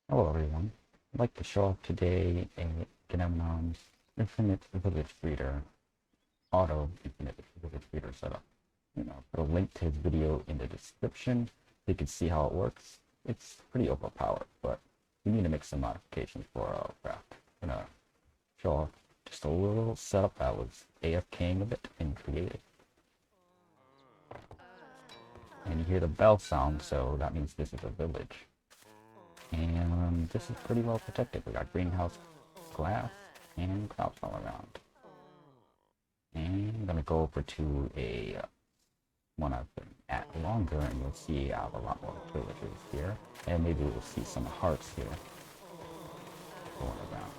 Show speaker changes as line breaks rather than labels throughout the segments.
Hello everyone, I'd like to show off today a gnembon's infinite village breeder, auto infinite village breeder setup. Put a link to his video in the description so you can see how it works. It's pretty overpowered, but you need to make some modifications for RLCraft. I'm gonna show off just a little setup that was AFKing a bit and created. And you hear the bell sound, so that means this is a village. And this is pretty well protected. We got greenhouse glass and crops all around. And I'm gonna go over to a one I've been at longer, and you'll see I have a lot more villagers here, and maybe we'll see some hearts here going around.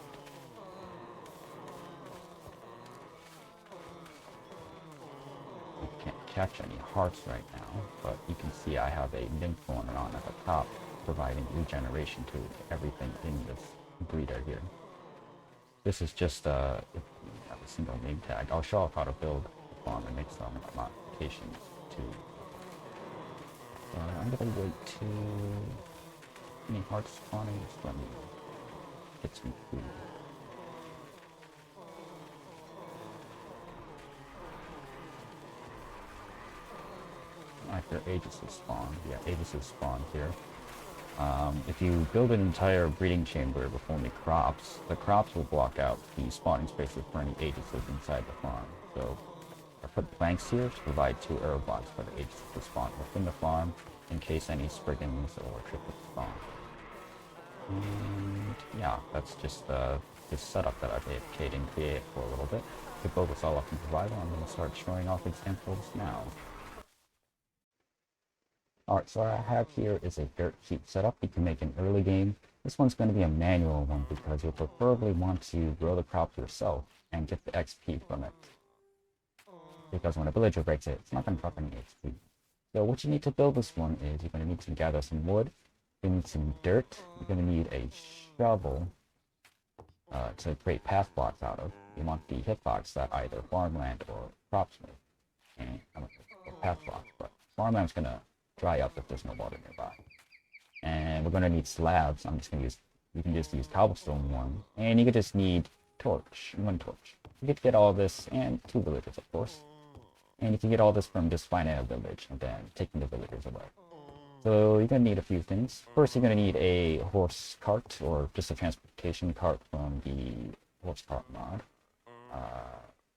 I can't catch any hearts right now, but you can see I have a nymph going around at the top, providing regeneration to everything in this breeder here. This is just a single name tag. I'll show off how to build a farm and make some modifications too. I'm gonna wait to any hearts spawning. Just let me get some food. After Aegis is spawned, yeah, Aegis is spawned here. If you build an entire breeding chamber with only crops, the crops will block out the spawning spaces for any Aegises inside the farm. So I put planks here to provide 2 arrow blocks for the Aegis to spawn within the farm in case any spriggans or triplets spawn. And yeah, that's just this setup that I've AFK'd and created for a little bit. To build this all up in survival, I'm going to start showing off examples now. Alright, so what I have here is a dirt sheet setup you can make in early game. This one's going to be a manual one because you'll preferably want to grow the crop yourself and get the XP from it. Because when a villager breaks it, it's not going to drop any XP. So what you need to build this one is you're going to need to gather some wood, you need some dirt, you're going to need a shovel to create path blocks out of. You want the hitbox that either farmland or crops make, and path blocks, but farmland's going to dry up if there's no water nearby. And we're going to need slabs. You can just use cobblestone one, and you could just need one torch. You get to get all this, and 2 villagers, of course. And you can get all this from just finding a village and then taking the villagers away. So you're going to need a few things. First, you're going to need a horse cart, or just a transportation cart from the horse cart mod.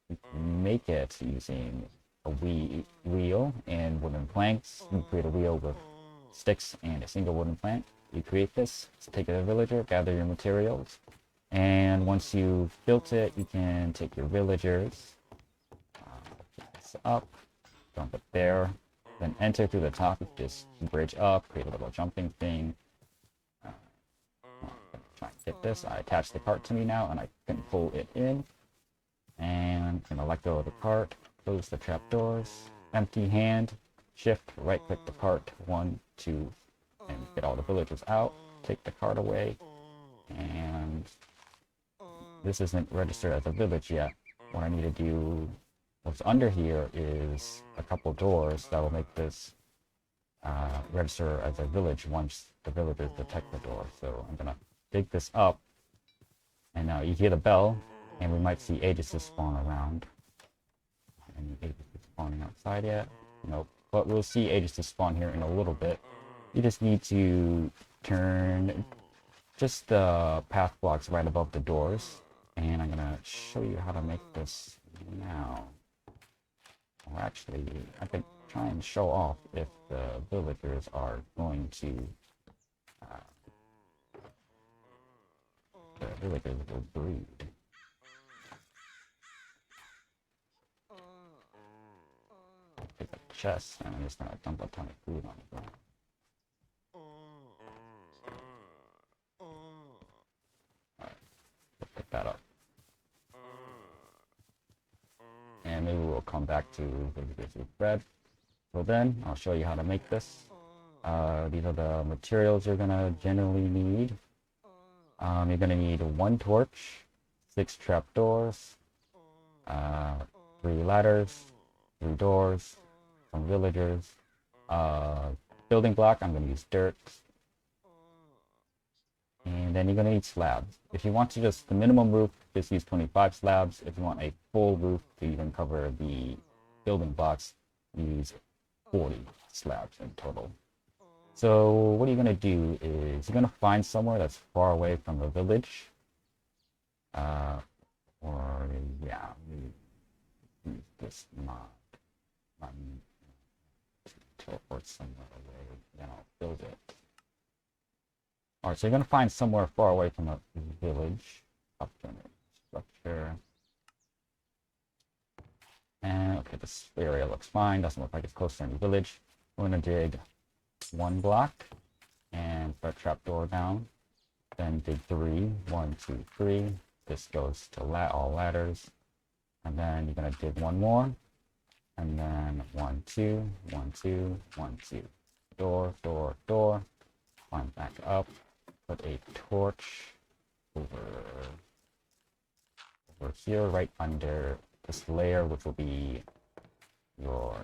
You can make it using a wheel and wooden planks. You create a wheel with sticks and a single wooden plank. You create this, take a villager, gather your materials, and once you've built it, you can take your villagers, pick this up, dump it there, then enter through the top. You just bridge up, create a little jumping thing. Try and get this. I attach the cart to me now, and I can pull it in, and I'm gonna let go of the cart. Close the trapdoors, empty hand, shift, right click the cart, 1, 2, and get all the villagers out, take the cart away, and this isn't registered as a village yet. What I need to do, what's under here is a couple doors that will make this register as a village once the villagers detect the door. So I'm gonna dig this up, and now you hear the bell, and we might see Aegises spawn around. Any Aegises spawning outside yet? Nope. But we'll see Aegises spawn here in a little bit. You just need to turn just the path blocks right above the doors. And I'm gonna show you how to make this now. Or actually, I could try and show off if the villagers are going to the villagers will breed. Take a chest, and I'm just gonna dump a ton of food on the ground. Alright, let's pick that up. And maybe we'll come back to villagers with bread. So then, I'll show you how to make this. These are the materials you're gonna generally need. You're gonna need 1 torch, 6 trapdoors, 3 ladders, 3 doors, some villagers, building block. I'm gonna use dirt, And then you're going to need slabs. If you want to just, the minimum roof, just use 25 slabs. If you want a full roof to even cover the building blocks, use 40 slabs in total. So what you're going to do is you're going to find somewhere that's far away from the village. Or, yeah, use this mod. Teleport somewhere away, then I'll build it. Alright, so you're going to find somewhere far away from a village. Structure. And, okay, this area looks fine. Doesn't look like it's close to any village. We're going to dig 1 block and put a trapdoor down. Then dig 3. 1, 2, 3. This goes to all ladders. And then you're going to dig 1 more. And then 1, 2, 1, 2, 1, 2. Door, door, door. Climb back up. Put a torch over here, right under this layer, which will be your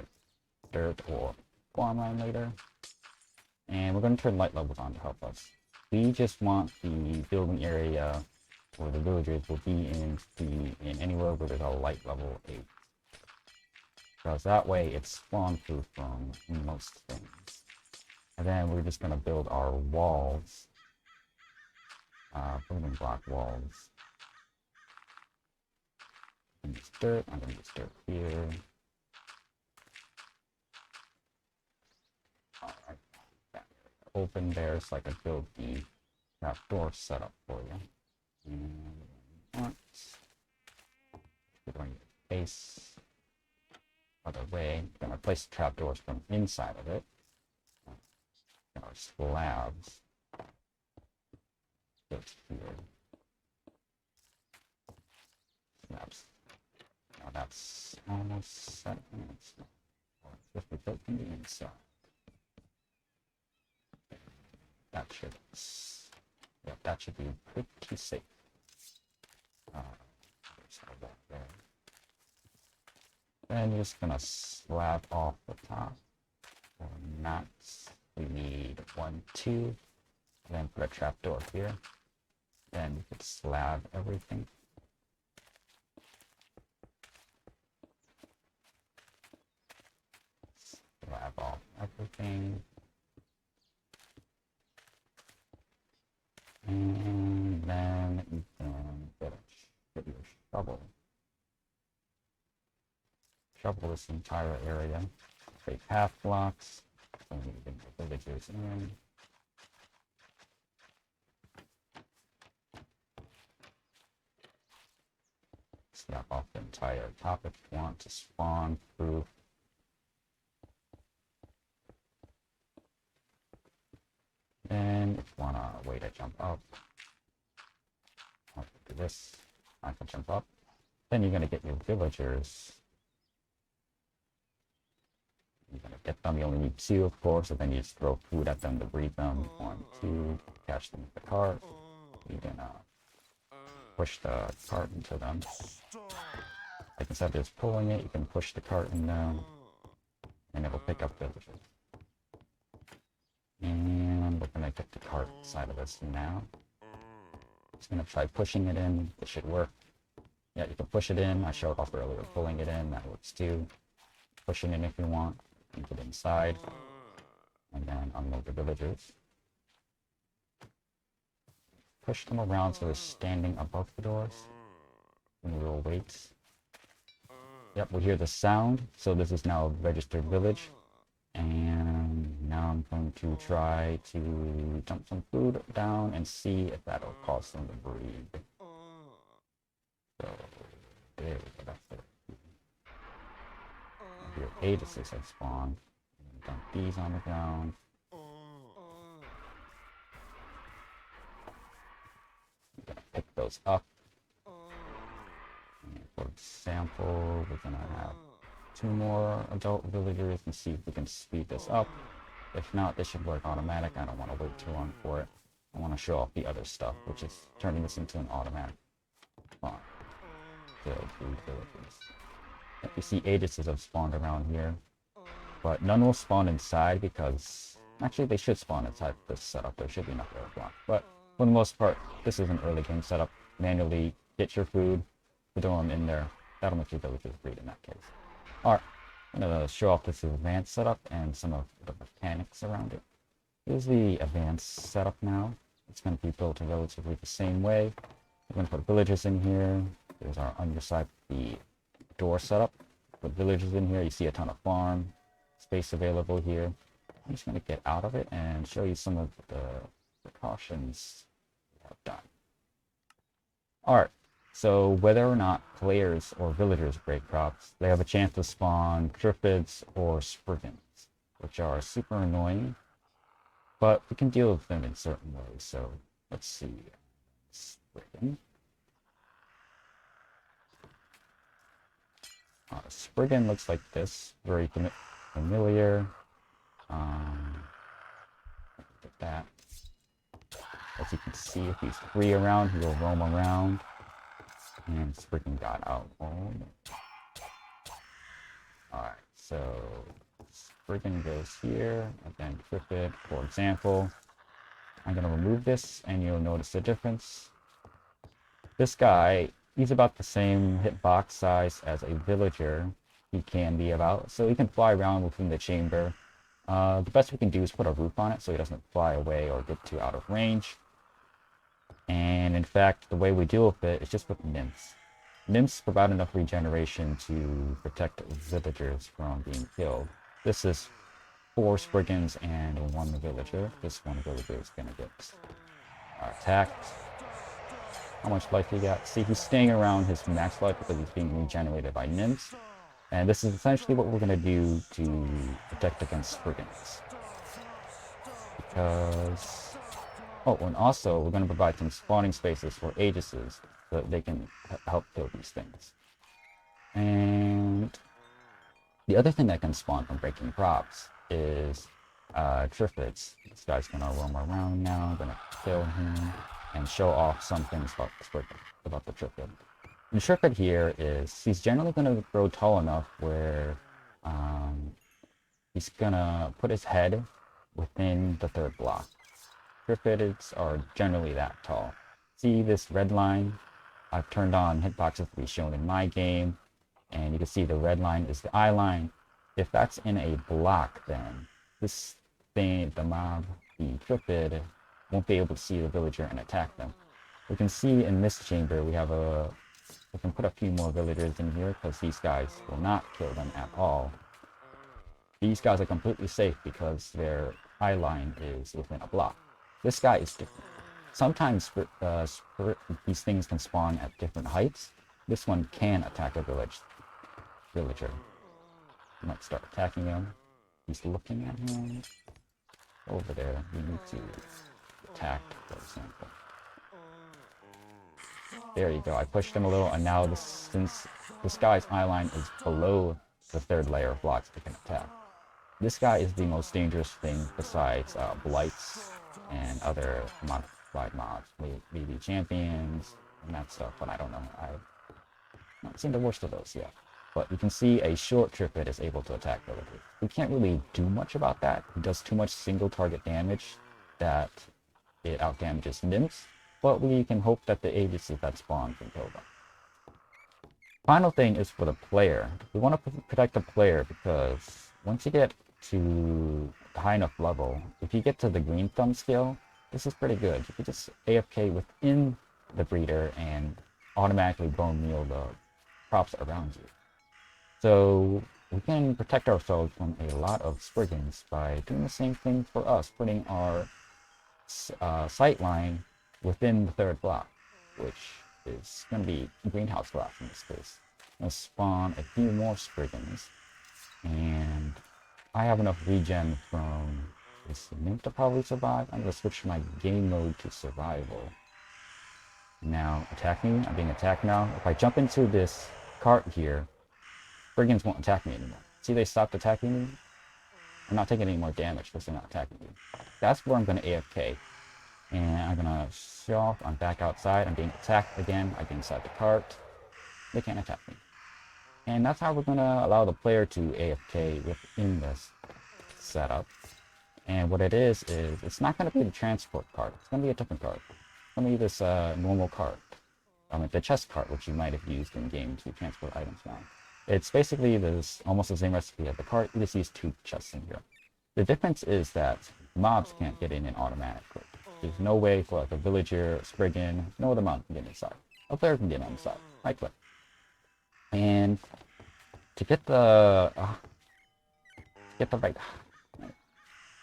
dirt or farmland later. And we're going to turn light levels on to help us. We just want the building area where the villagers will be in anywhere where there's a light level 8. Because that way it's spawn proof from most things. And then we're just going to build our walls. Building block walls. I'm going to use dirt here. Alright. Open there so I can build the trapdoor setup for you. And once. We're going to face other way. We're going to place the trapdoors from inside of it. And our slabs. Just here. Slabs. Now that's almost set. It's just be built from the inside. That should, yeah, that should be pretty safe. There. Then you're just gonna slab off the top. For mats, we need 1, 2. Then put a trapdoor here. Then you could slab everything. Slab off everything. And then you can get your shovel. Shovel this entire area. Create path blocks. So you can get the villagers in. Snap off the entire top if you want to spawn proof. Then if you want a way to jump up, I'll do this. I can jump up. Then you're going to get your villagers. You're going to get them. You only need 2, of course, so then you just throw food at them to breed them. 1, 2, catch them with the cart. You're going to push the cart into them. Like instead of just pulling it, you can push the cart in them, and it will pick up villagers. And we're gonna get the cart side of this now. Just gonna try pushing it in. It should work. Yeah, you can push it in. I showed off earlier pulling it in. That works too. Push it in if you want. You put it inside, and then unload the villagers. Push them around so they're standing above the doors. And we'll wait. Yep, we hear the sound. So this is now a registered village. And now I'm going to try to dump some food down and see if that'll cause them to breed. So there we go. That's it. Here, Aegis have spawned. Dump these on the ground. I'm gonna pick those up. And for example, we're gonna have 2 more adult villagers and see if we can speed this up. If not, this should work automatic. I don't want to wait too long for it. I want to show off the other stuff, which is turning this into an automatic farm. Build 3 villagers. If you see Aegises have spawned around here, but none will spawn inside because actually they should spawn inside this setup. There should be enough air block, but For the most part, this is an early game setup. Manually get your food, throw them in there. That'll make your villagers breed in that case. Alright, I'm going to show off this advanced setup and some of the mechanics around it. Here's the advanced setup now. It's going to be built in relatively the same way. We're going to put villagers in here. There's our underside, the door setup. Put villagers in here. You see a ton of farm space available here. I'm just going to get out of it and show you some of the precautions we have done. Alright, so whether or not players or villagers break crops, they have a chance to spawn triffids or spriggans, which are super annoying, but we can deal with them in certain ways. So let's see. Spriggan. Spriggan looks like this, very familiar. Look at that. As you can see, if he's free around, he will roam around. And Spriggan got out. Oh no. Alright, so Spriggan goes here, and then Triffid, for example. I'm going to remove this, and you'll notice the difference. This guy, he's about the same hitbox size as a villager he can be about, so he can fly around within the chamber. The best we can do is put a roof on it so he doesn't fly away or get too out of range. And in fact, the way we deal with it is just with nymphs. Nymphs provide enough regeneration to protect villagers from being killed. This is 4 Spriggans and 1 villager. This 1 villager is going to get attacked. How much life he got? See, he's staying around his max life because he's being regenerated by nymphs. And this is essentially what we're going to do to protect against Spriggans. Because... oh, and also we're going to provide some spawning spaces for Aegises so that they can help kill these things. And the other thing that can spawn from breaking crops is Triffids. This guy's going to roam around now. I'm going to kill him and show off some things about the Triffid. The Triffid here is, he's generally going to grow tall enough where he's going to put his head within the 3rd block. Triffids are generally that tall. See this red line? I've turned on hitboxes to be shown in my game, and you can see the red line is the eye line. If that's in a block, then this thing, the mob, the Triffid, won't be able to see the villager and attack them. We can see in this chamber we can put a few more villagers in here because these guys will not kill them at all. These guys are completely safe because their eye line is within a block. This guy is different. Sometimes these things can spawn at different heights. This one can attack a villager. You might start attacking him. He's looking at him. Over there, we need to attack, for example. There you go. I pushed him a little, and now since this guy's eye line is below the 3rd layer of blocks, it can attack. This guy is the most dangerous thing besides blights and other modified mobs, maybe champions and that stuff, but I don't know. I've not seen the worst of those yet. But you can see a short Triffid is able to attack villagers. We can't really do much about that. He does too much single target damage that it outdamages nymphs, but we can hope that the Aegises that spawn can kill them. Final thing is for the player. We want to protect the player because once you get to a high enough level, if you get to the Greenthumb skill, this is pretty good. You can just AFK within the breeder and automatically bone meal the crops around you. So we can protect ourselves from a lot of Spriggans by doing the same thing for us, putting our sight line within the 3rd block, which is going to be greenhouse glass in this case. I'm going to spawn a few more Spriggans, and I have enough regen from this nymph to probably survive. I'm going to switch my game mode to survival. Now, attack me. I'm being attacked now. If I jump into this cart here, Spriggans won't attack me anymore. See, they stopped attacking me? I'm not taking any more damage because they're not attacking me. That's where I'm going to AFK. And I'm going to show off. I'm back outside. I'm being attacked again. I get inside the cart. They can't attack me. And that's how we're going to allow the player to AFK within this setup. And what it is it's not going to be the transport cart. It's going to be a different cart. Let me use this normal cart. The chest cart, which you might have used in game to transport items now. It's basically this almost the same recipe as the cart. You just use 2 chests in here. The difference is that mobs can't get in automatically. There's no way for like a villager, Spriggan, no other mob can get inside. A player can get on the side. Right click. And to get the right,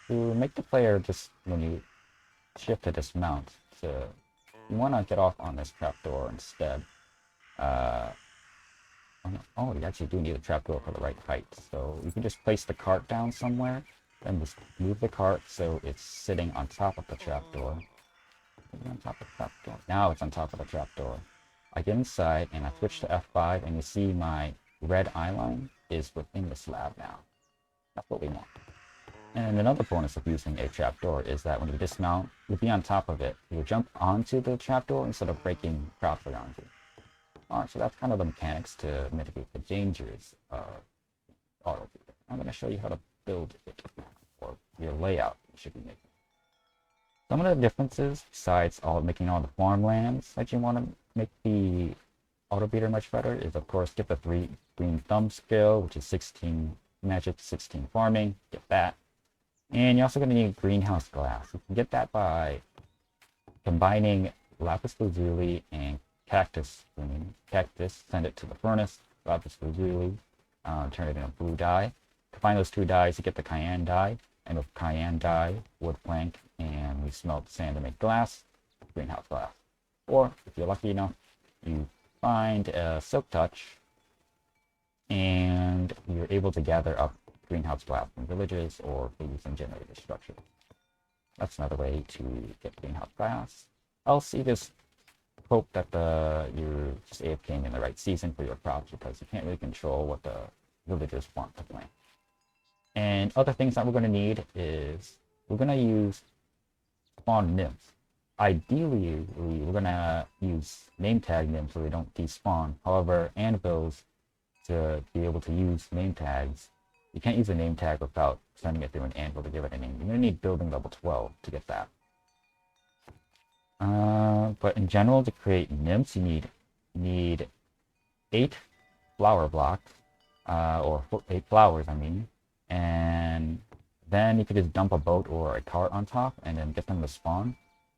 to make the player just when you shift to dismount, you want to get off on this trapdoor instead. Oh, you actually do need a trapdoor for the right height. So you can just place the cart down somewhere, then just move the cart so it's sitting on top of the trapdoor. On top of the trapdoor. Now it's on top of the trapdoor. I get inside and I switch to F5, and you see my red eye line is within the slab now. That's what we want. And another bonus of using a trapdoor is that when you dismount, you'll be on top of it. You'll jump onto the trapdoor instead of breaking crops around you. Alright, so that's kind of the mechanics to mitigate the dangers of auto. I'm going to show you how to build it, or your layout you should be making. Some of the differences, besides making all the farmlands that you want to make the auto beater much better, is of course get the 3 Greenthumb skill, which is 16 magic, 16 farming. Get that. And you're also going to need greenhouse glass. You can get that by combining lapis lazuli and cactus, send it to the furnace, lapis lazuli, turn it into blue dye. To find those 2 dyes, you get the cayenne dye, and with cayenne dye, wood plank, and we smelt sand to make glass, greenhouse glass. Or, if you're lucky enough, you find a silk touch, and you're able to gather up greenhouse glass from villages or using generator structure. That's another way to get greenhouse glass. Else, you just hope that you're just AFKing in the right season for your crops, because you can't really control what the villagers want to plant. And other things that we're going to need is we're going to use spawn nymphs. Ideally, we're going to use name tag nymphs so they don't despawn. However, anvils, to be able to use name tags, you can't use a name tag without sending it through an anvil to give it a name. You're going to need building level 12 to get that. But in general, to create nymphs, you need 8 flower blocks, or 8 flowers, I mean. And then you could just dump a boat or a cart on top and then get them to spawn.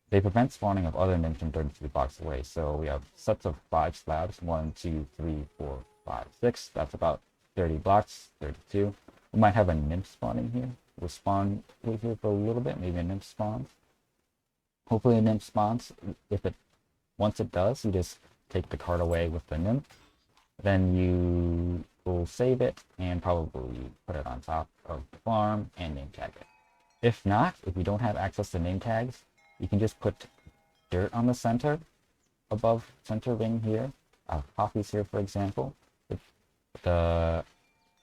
They prevent spawning of other nymphs from 33 blocks away. So we have sets of 5 slabs, 1, 2, 3, 4, 5, 6. That's about 30 blocks, 32. We might have a nymph spawning here. We'll spawn here for a little bit, maybe a nymph spawns. Hopefully a nymph spawns. Once it does, you just take the cart away with the nymph. Then you will save it and probably put it on top of the farm and name tag it. If not, if you don't have access to name tags, you can just put dirt on the center, above center ring here. Poppies here, for example. The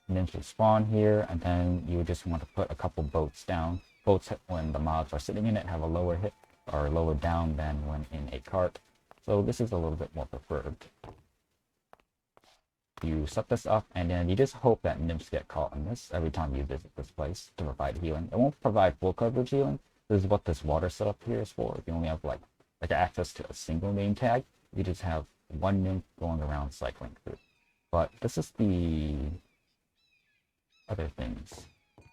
nymphs will spawn here, and then you would just want to put a couple boats down. Boats, when the mobs are sitting in it, have a lower hit or lower down than when in a cart. So this is a little bit more preferred. You set this up, and then you just hope that nymphs get caught in this every time you visit this place to provide healing. It won't provide full coverage healing. This is what this water setup here is for. If you only have like access to a single name tag, you just have 1 nymph going around cycling through. But this is the other things.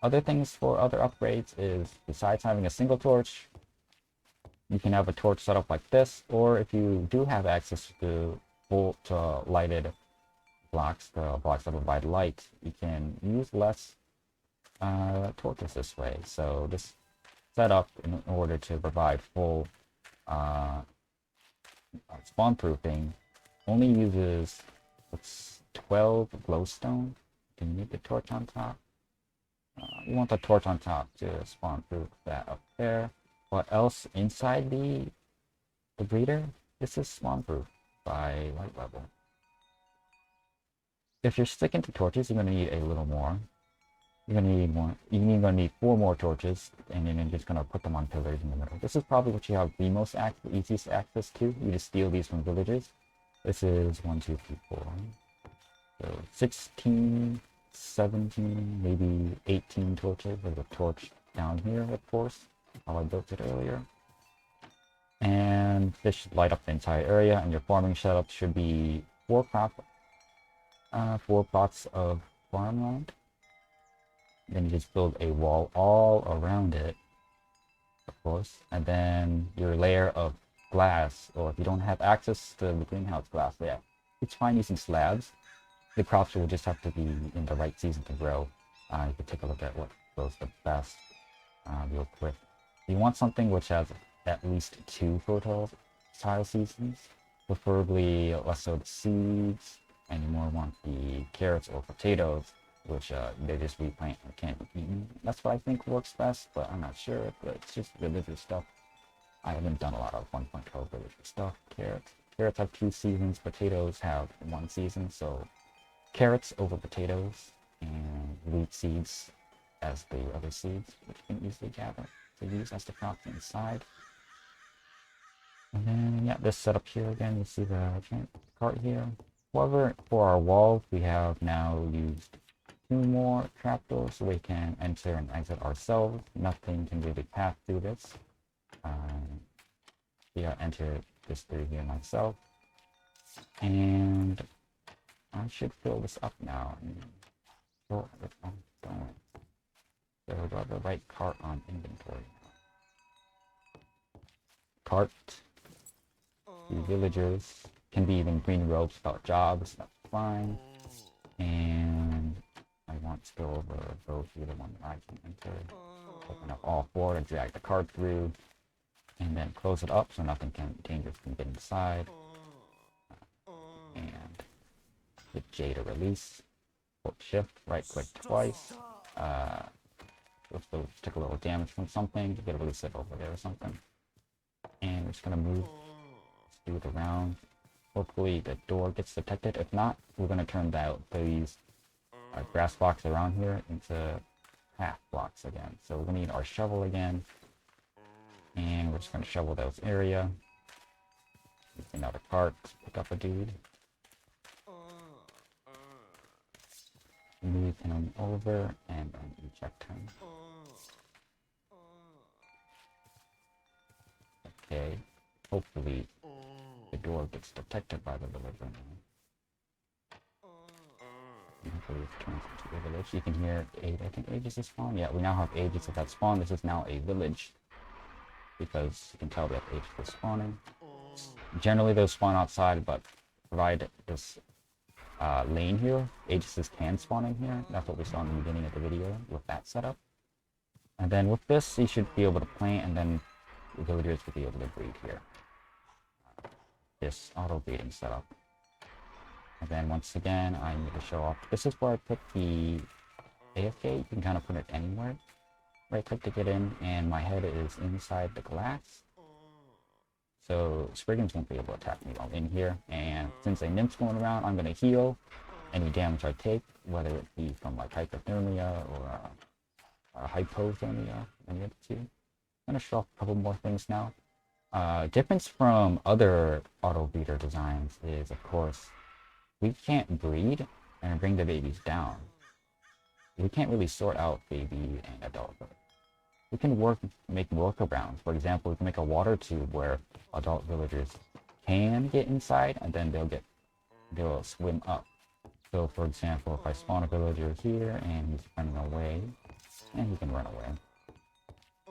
Other things for other upgrades is, besides having a single torch, you can have a torch set up like this, or if you do have access to lighted blocks, the blocks that provide light, you can use less torches this way. So this setup, in order to provide full spawn proofing, only uses 12 glowstone. You can make the torch on top. You want the torch on top to spawn proof that up there. What else inside the breeder? This is spawn proof by light level. If you're sticking to torches, you're going to need a little more. You're going to need more. You're going to need 4 more torches, and then you're just going to put them on pillars in the middle. This is probably what you have the most easiest access to. You just steal these from villagers. This is 1, 2, 3, 4. So 16, 17, maybe 18 torches. There's a torch down here, of course, how I built it earlier. And this should light up the entire area, and your farming setup should be 4 plots of farmland. Then you just build a wall all around it, of course, and then your layer of glass, or if you don't have access to the greenhouse glass, yeah, it's fine using slabs. The crops will just have to be in the right season to grow. You can take a look at what grows the best real quick. You want something which has at least 2 fertile seasons, preferably less so the seeds, and you more want the carrots or potatoes, which they just replant and can't be eaten. That's what I think works best, but I'm not sure. But it's just villager stuff. I haven't done a lot of 1.12 villager stuff. Carrots have 2 seasons, potatoes have 1 season, so carrots over potatoes, and wheat seeds as the other seeds, which you can easily gather to use as the crops inside. And then, yeah, this setup here again, you see the cart here. However, for our walls, we have now used 2 more trapdoors so we can enter and exit ourselves. Nothing can really pass through this. Yeah, enter this through here myself. And I should fill this up now. So do I have the right cart on inventory? Cart. The villagers can be even green robes without jobs. That's fine. And I want to go over both either one that I can enter. Open up all 4 and drag the cart through. And then close it up so nothing dangerous can get inside. And hit J to release. Hold shift, right click twice. Let's take a little damage from something. You gotta release it over there or something. And we're just gonna move it around. Hopefully the door gets detected. If not, we're gonna turn these grass blocks around here into half blocks again. So we're gonna need our shovel again. And we're just gonna shovel those area. Using another cart, pick up a dude. Move him over and then eject him. Okay, hopefully the door gets detected by the villager now. Hopefully it turns into a village. You can hear I think ages is spawn. Yeah, we now have ages of that spawn. This is now a village because you can tell we have ages for spawning. Generally those spawn outside, but provide this lane here, ages can spawn in here. That's what we saw in the beginning of the video with that setup. And then with this, you should be able to plant, and then the villagers will be able to breed here. This auto breeding setup. And then once again, I need to show off. This is where I put the AFK. You can kind of put it anywhere. Right click to get in, and my head is inside the glass. So Spriggans won't be able to attack me while in here. And since a nymph's going around, I'm going to heal any damage I take, whether it be from like hypothermia or hypothermia, any of the 2. I'm going to show off a couple more things now. Difference from other auto breeder designs is, of course, we can't breed and bring the babies down. We can't really sort out baby and adulthood. We can make workarounds. For example, we can make a water tube where adult villagers can get inside, and then they'll swim up. So, for example, if I spawn a villager here and he's running away, and he can run away.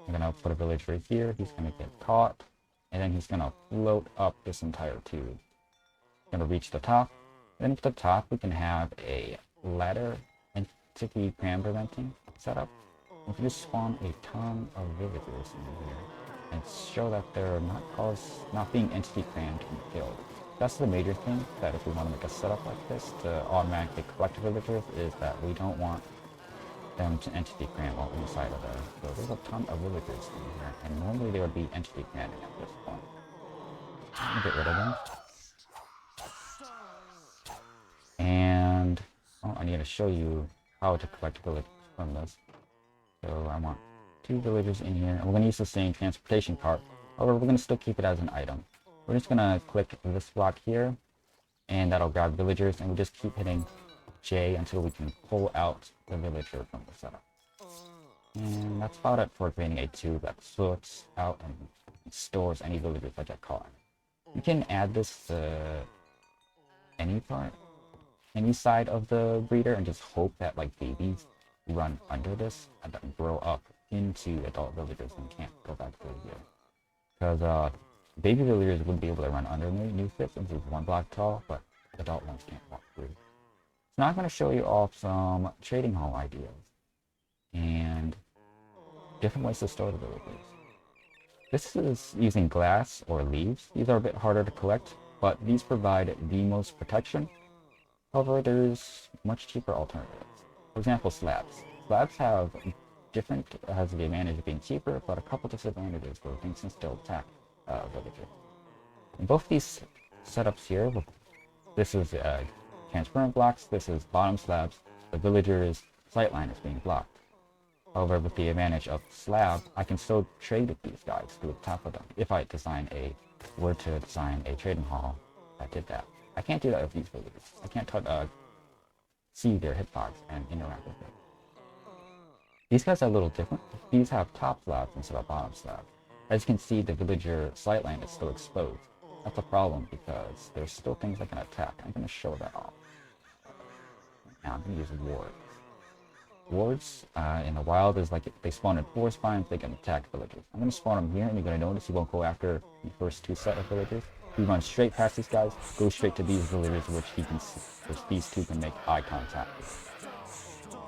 I'm gonna put a villager here. He's gonna get caught, and then he's gonna float up this entire tube. Gonna reach the top. Then at the top, we can have a ladder entity cram preventing setup. We can just spawn a ton of villagers in here and show that they're not being entity crammed and killed. That's the major thing, that if we want to make a setup like this to automatically collect villagers, is that we don't want them to entity cram all inside of there. So there's a ton of villagers in here, and normally they would be entity cramming at this point. Get rid of them. And I need to show you how to collect villagers from this. So I want 2 villagers in here. And we're going to use the same transportation cart. However, we're going to still keep it as an item. We're just going to click this block here, and that'll grab villagers. And we just keep hitting J until we can pull out the villager from the setup. And that's about it for creating a tube that sorts out and stores any villagers that get caught. You can add this to any part, any side of the breeder, and just hope that like babies run under this and then grow up into adult villagers and can't go back to here. Because baby villagers would be able to run under new fits since it's 1 block tall, but adult ones can't walk through. So now I'm going to show you off some trading hall ideas and different ways to store the villagers. This is using glass or leaves. These are a bit harder to collect, but these provide the most protection. However, there's much cheaper alternatives. For example, slabs. Slabs has the advantage of being cheaper, but a couple disadvantages where things can still attack villagers. In both these setups here, this is transparent blocks, this is bottom slabs, the villager's sightline is being blocked. However, with the advantage of slab, I can still trade with these guys to the top of them if I were to design a trading hall that did that. I can't do that with these villagers. I can't see their hitbox and interact with it. These guys are a little different. These have top slabs instead of bottom slabs. As you can see, the villager sightline is still exposed. That's a problem because there's still things that can attack. I'm going to show that off. Now I'm going to use wards. Wards in the wild is like they spawn in forest biomes, they can attack villagers. I'm going to spawn them here, and you're going to notice he won't go after the first 2 set of villagers. He runs straight past these guys, goes straight to these villagers, which these two can make eye contact with.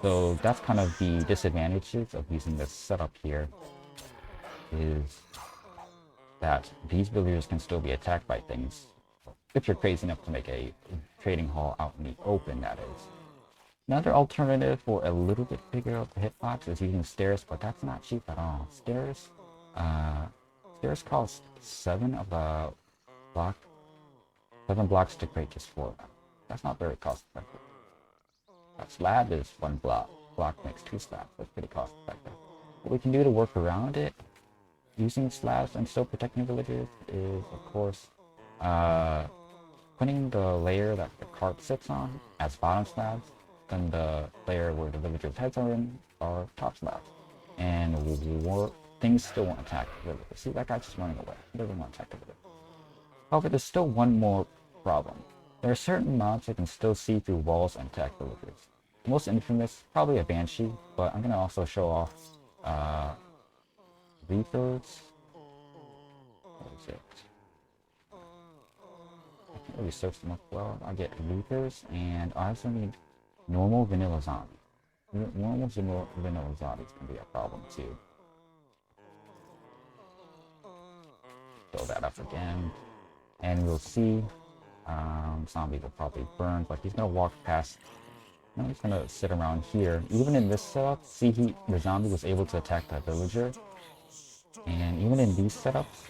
So that's kind of the disadvantages of using this setup here, is that these villagers can still be attacked by things. If you're crazy enough to make a trading hall out in the open, that is. Another alternative for a little bit bigger of the hitbox is using stairs, but that's not cheap at all. Stairs cost 7 blocks to create just 4 of them. That's not very cost effective. A slab is 1 block. Block makes 2 slabs. That's pretty cost effective. What we can do to work around it, using slabs and still protecting villagers, is of course putting the layer that the cart sits on as bottom slabs, then the layer where the villagers' heads are in are top slabs. And things still won't attack the villagers. See, that guy's just running away. He doesn't want to attack the villagers. However, there's still one more problem. There are certain mobs that can still see through walls and attack villagers. The most infamous, probably a Banshee, but I'm going to also show off Repears. What is it? I can't really search them up well. I get Repears, and I also need normal vanilla zombies. Normal vanilla zombies can be a problem too. Throw that up again. And we'll see zombies will probably burn, but he's going to walk past. Now he's going to sit around here. Even in this setup, see the zombie was able to attack that villager. And even in these setups,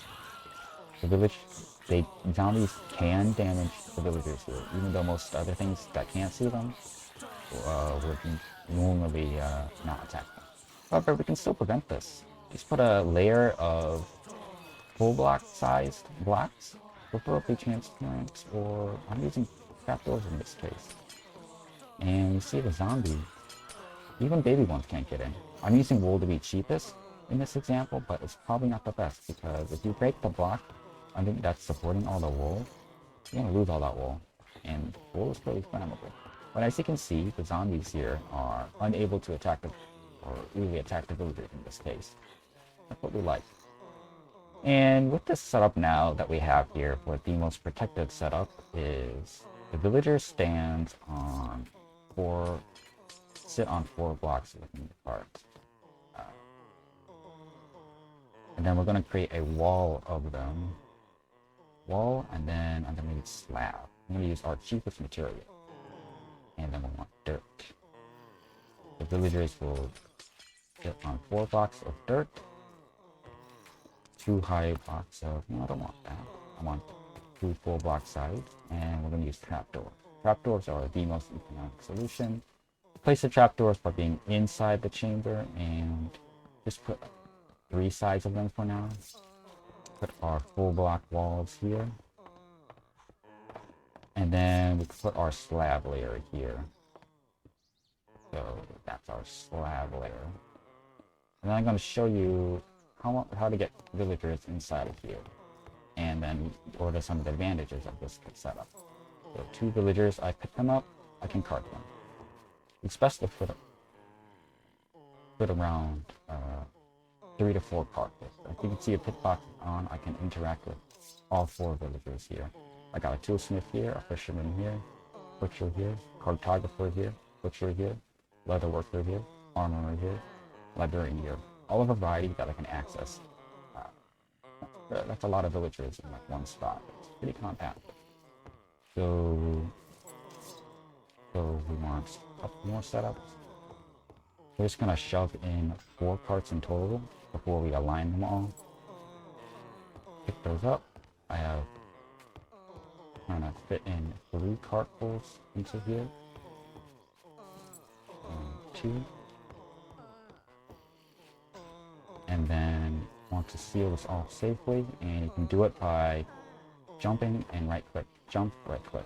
zombies can damage the villagers here, even though most other things that can't see them would normally not attack them. However, we can still prevent this. Just put a layer of full block sized blocks, preferably transparent, or I'm using trapdoors in this case. And you see the zombie, even baby ones can't get in. I'm using wool to be cheapest in this example, but it's probably not the best, because if you break the block that's supporting all the wool, you're going to lose all that wool, and wool is pretty flammable. But as you can see, the zombies here are unable to attack or really attack the villagers in this case. That's what we like. And with this setup now that we have here, for the most protected setup is the villager sit on 4 blocks within the cart. And then we're going to create a wall of them. And then I'm going to use slab. I'm going to use our cheapest material. And then we want dirt. The villagers will sit on 4 blocks of dirt. 2 high blocks of, no, I don't want that. I want 2 full block sides, and we're going to use trapdoors. Trapdoors are the most economic solution. Place the trapdoors by being inside the chamber, and just put 3 sides of them for now. Put our full block walls here. And then we can put our slab layer here. So that's our slab layer. And then I'm going to show you how to get villagers inside of here. and then what are some of the advantages of this setup. So 2 villagers, I pick them up, I can cart them. It's best to put around 3 to 4 carts. If you can see a hitbox on, I can interact with all 4 villagers here. I got a toolsmith here, a fisherman here, butcher here, cartographer here, butcher here, leather worker here, armorer here, librarian here. All of a variety that I can access. That's a lot of villagers in like one spot. It's pretty compact. So we want a couple more setups. We're just gonna shove in 4 carts in total before we align them all. Pick those up. I have trying to fit in 3 cartfuls into here. 2. And then want to seal this off safely, and you can do it by jumping and right click, jump, right click,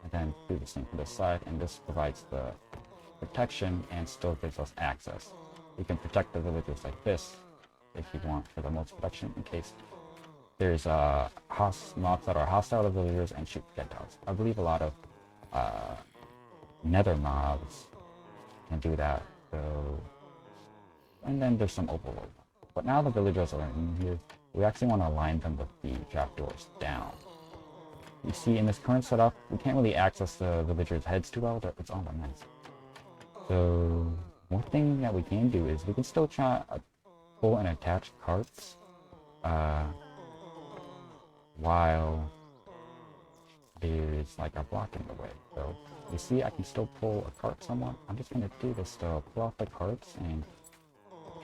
and then do the same for this side, and this provides the protection and still gives us access. You can protect the villagers like this if you want for the most protection in case there's mobs that are hostile to villagers and shoot projectiles. I believe a lot of nether mobs can do that. So, and then there's some overworld. But now the villagers are in here, we actually want to align them with the trapdoors down. You see in this current setup, we can't really access the villagers' heads too well, it's all nice. So one thing that we can do is we can still try pull and attach carts while there's like a block in the way. So you see I can still pull a cart somewhat. I'm just going to do this to pull out the carts and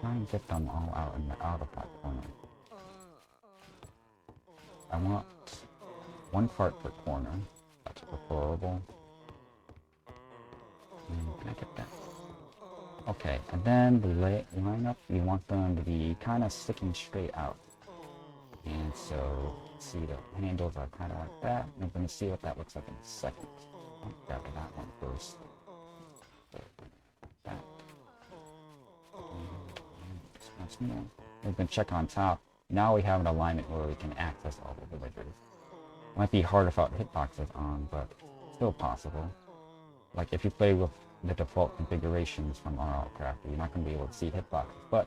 try and get them all out in the out of that corner. I want 1 cart per corner. That's preferable. Can I get that? Okay, and then the lineup, you want them to be kind of sticking straight out. And so, see the handles are kind of like that. I'm going to see what that looks like in a second. I'll grab that one first. That. Once more. We can check on top. Now we have an alignment where we can access all the villagers. Might be hard without hitboxes on, but still possible. Like if you play with the default configurations from RLCraft, you're not going to be able to see hitboxes. But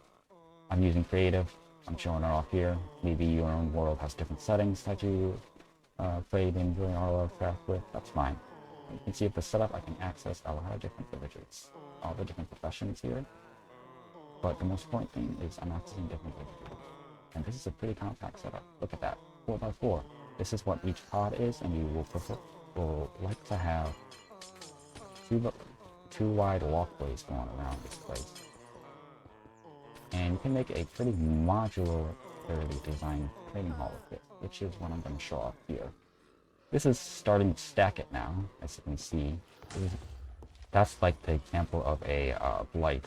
I'm using creative. I'm showing it off here. Maybe your own world has different settings that you played in during RLCraft with. That's fine. You can see with the setup, I can access a lot of different villagers, all the different professions here. But the most important thing is I'm accessing different villagers. And this is a pretty compact setup. Look at that, 4x4. This is what each pod is, and you will like to have two wide walkways going around this place. And you can make a pretty modularly designed trading hall with it, which is what I'm going to show off here. This is starting to stack it now, as you can see. That's like the example of a blight.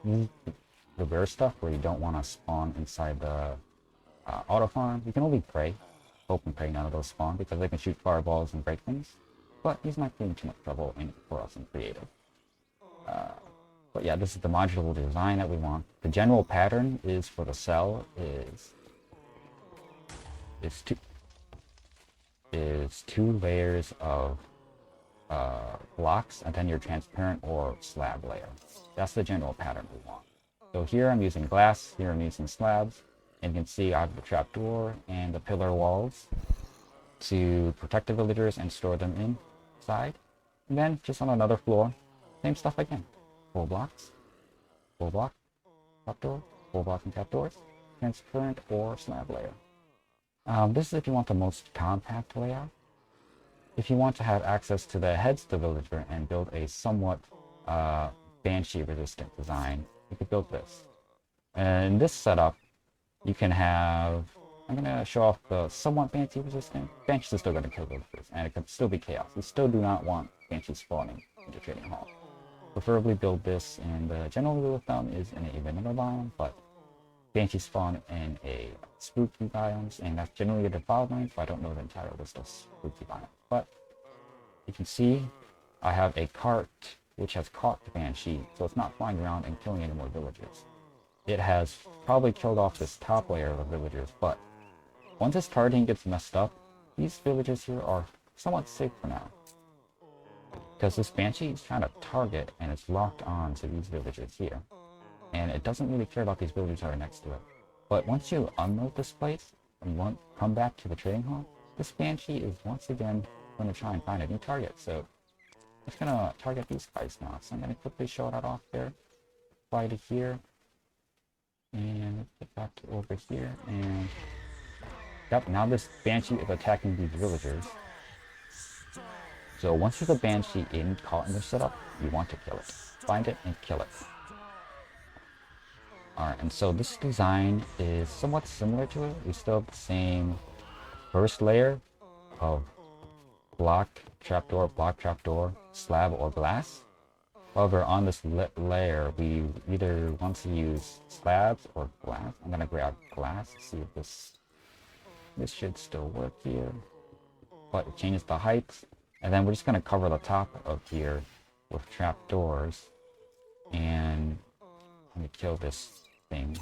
The rare stuff where you don't want to spawn inside the auto farm. You can only pray, hope and pray none of those spawn because they can shoot fireballs and break things. But he's not getting too much trouble for us in creative. But yeah, this is the modular design that we want. The general pattern is for the cell is two layers of blocks and then your transparent or slab layer. That's the general pattern we want. So here I'm using glass, here I'm using slabs, and you can see I have the trapdoor and the pillar walls to protect the villagers and store them inside. And then just on another floor, same stuff again. 4 blocks, 4 block, trapdoor, 4 blocks and trapdoors, transparent or slab layer. This is if you want the most compact layout. If you want to have access to the heads of the villager and build a somewhat Banshee resistant design, you could build this. And in this setup, you can have, I'm going to show off the somewhat Banshee resistant. Banshees are still going to kill villagers, and it can still be chaos. You still do not want Banshees spawning in the trading hall. Preferably build this, and the general rule of thumb is in a vanilla biome, but Banshees spawn in a spooky biomes, and that's generally the default line, so I don't know the entire list of spooky biomes. But you can see I have a cart which has caught the Banshee, so it's not flying around and killing any more villagers. It has probably killed off this top layer of villagers, but once its targeting gets messed up, these villagers here are somewhat safe for now. Because this Banshee is trying to target and it's locked on to these villagers here. And it doesn't really care about these villagers that are next to it. But once you unload this place and come back to the trading hall, this Banshee is once again going to try and find a new target. So it's going to target these guys now. So I'm going to quickly show that off there. Fly to here. And get back to over here. And yep, now this Banshee is attacking these villagers. So once there's a Banshee caught in the setup, you want to kill it. Find it and kill it. Alright, and so this design is somewhat similar to it. We still have the same first layer of block, trapdoor, slab, or glass. However, on this layer, we either want to use slabs or glass. I'm going to grab glass, see if this should still work here. But it changes the heights. And then we're just going to cover the top of here with trapdoors. And let me kill this thing.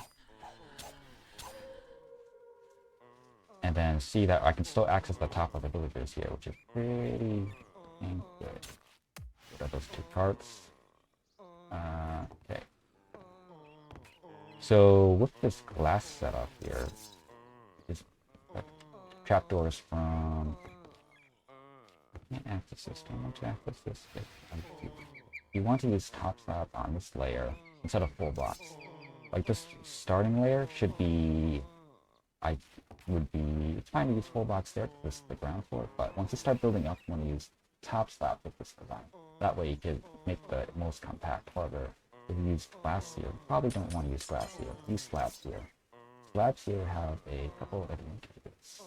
And then see that I can still access the top of the villagers here, which is pretty good. Got those two carts. Okay. So with this glass setup here, is trapdoors from. I can't access this. Do I want to access this? You want to use top slab on this layer instead of full blocks. Like this starting layer should be. It's fine to use full blocks there because this is the ground floor, but once you start building up, you want to use top slab with this design. That way you can make the most compact. However, if you use glass here, you probably don't want to use glass here. Use slabs here. Slabs here have a couple of advantages.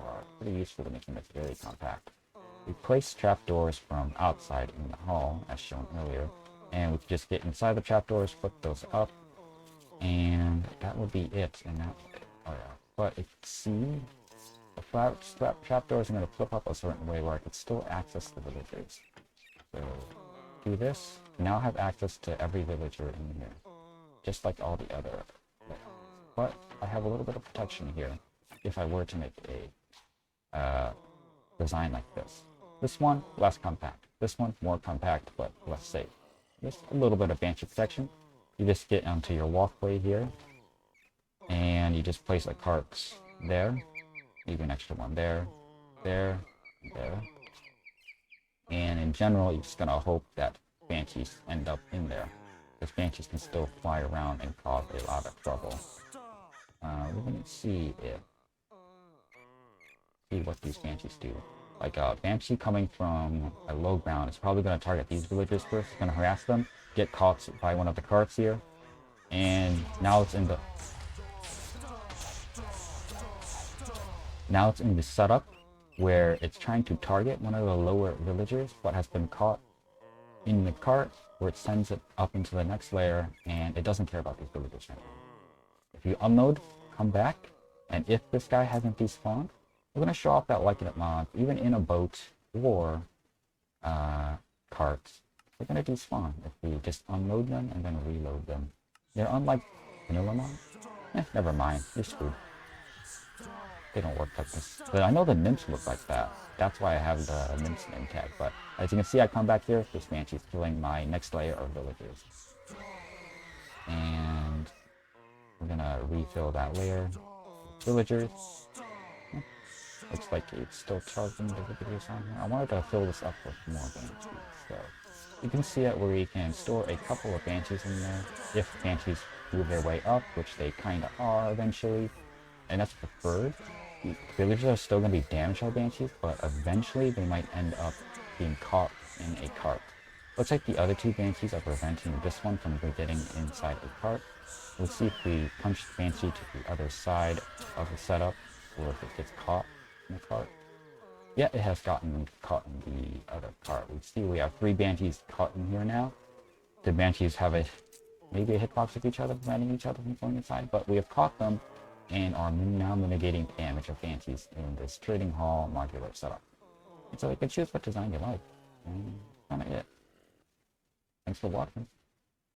Are pretty useful to making this very compact. We place trapdoors from outside in the hall, as shown earlier, and we can just get inside the trapdoors, flip those up, and that would be it. And that, oh yeah. But if see, the trapdoors are going to flip up a certain way where I could still access the villagers. So do this. Now have access to every villager in here, just like all the other. But I have a little bit of protection here if I were to make a design like this. This one less compact. This one more compact but less safe. Just a little bit of Banshee protection. You just get onto your walkway here, and you just place a cart there. Leave an extra one there, there, there. And in general, you're just gonna hope that Banshees end up in there, because Banshees can still fly around and cause a lot of trouble. We're gonna see what these Banshees do. Like a Banshee coming from a low ground is probably gonna target these villagers first. It's gonna harass them, get caught by one of the carts here, and now it's in the setup where it's trying to target one of the lower villagers, but has been caught in the cart, where it sends it up into the next layer, and it doesn't care about these villagers anymore. If you unload, come back, and if this guy hasn't despawned, we're going to show off that like it mod, even in a boat or carts. They're going to despawn if we just unload them and then reload them. They're unlike vanilla mod. Never mind, you're screwed. They don't work like this. But I know the nymphs look like that. That's why I have the nymphs name tag. But as you can see, I come back here. This Banshee's killing my next layer of villagers. And we're gonna refill that layer with villagers. Looks like it's still charging the villagers on here. I wanted to fill this up with more Banshees. So you can see it where you can store a couple of Banshees in there. If Banshees move their way up, which they kind of are eventually. And that's preferred. The villagers are still going to be damaged by Banshees, but eventually they might end up being caught in a cart. Looks like the other two Banshees are preventing this one from getting inside a cart. Let's see if we punch the Banshee to the other side of the setup, or if it gets caught in the cart. Yeah, it has gotten caught in the other cart. We see we have 3 Banshees caught in here now. The Banshees have maybe a hitbox with each other, preventing each other from going inside, but we have caught them and are now mitigating damage of Banshees in this trading hall modular setup. And so you can choose what design you like. And that's kind of it. Thanks for watching.